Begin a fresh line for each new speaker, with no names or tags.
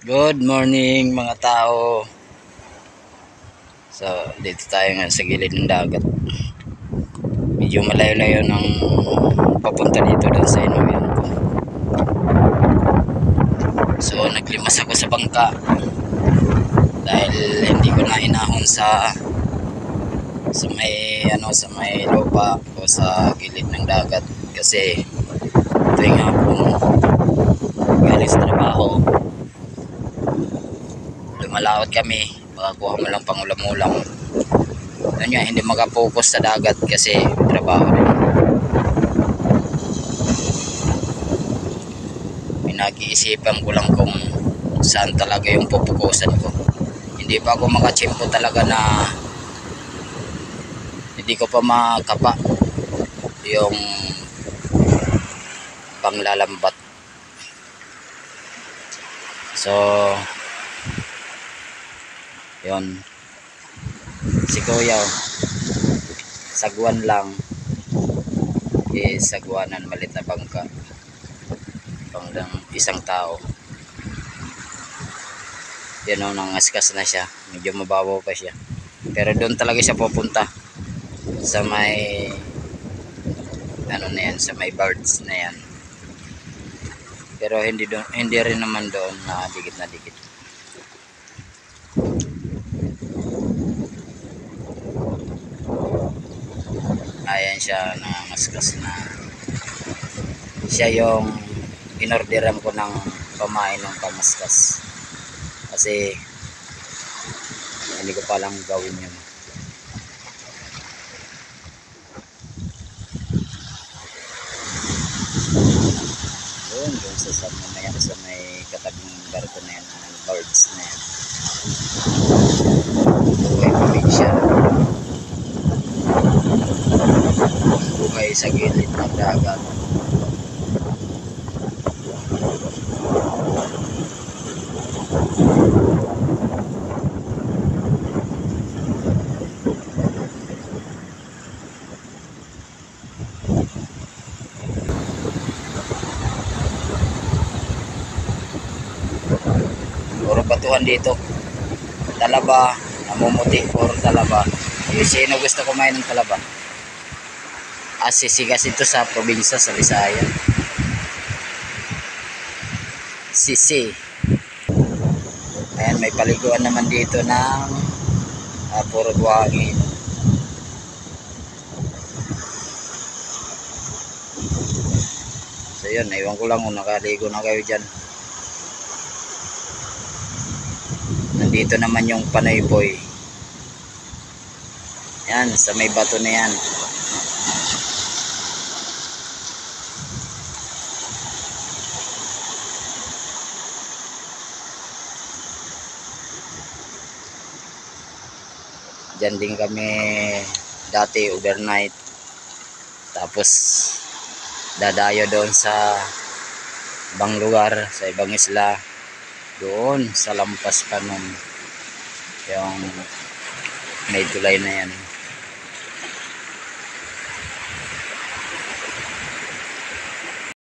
Good morning mga tao. So, dito tayo nga sa gilid ng dagat. Medyo malayo-layo ng papunta dito doon sa inuwian ko. So, naglimas ako sa bangka dahil hindi ko na inahon sa may lupa o sa gilid ng dagat kasi tuwing hapon galing sa trabaho lumalaot kami, makakuha mo lang pang ulam-ulam. Ano nga, hindi makapokus sa dagat kasi trabaho rin. Pinag-iisipan ko lang kung saan talaga yung pupukusan ko. Hindi pa ako makachimpo talaga na hindi ko pa makapa yung panglalambat. So yun, si Kuya sagwan lang, sagwanan malit na bangka pang lang isang tao. Yan o, nangaskas na siya, medyo mababaw pa siya, pero doon talaga siya pupunta sa may ano na yan, sa may birds na yan, pero hindi rin naman doon na dikit. Ayan siya, nangaskas na. Siya yung inorderan ko ng pamain ng pamaskas kasi hindi ko palang gawin yun. Doon sa mamaya sa may katabing barko na yan, birds na yan. Buhay probinsya, buhay sa gilid ng dagat. Puro batuhan dito, talaba, namumuti, puro talaba. Sino gusto kumain ng talaba? Sisigas ito sa probinsya, sa Visaya. Sisi. Ayan, may paliguan naman dito ng puro buhangin. So yun, naiwan ko lang kung nakaligo na kayo dyan. Nandito naman yung Panoy Boy. Yan, sa may bato na yan. Diyan din kami dati overnight. Tapos dadayo doon sa ibang lugar, sa ibang isla. Doon sa lampas pa nun yung may tulay na yan.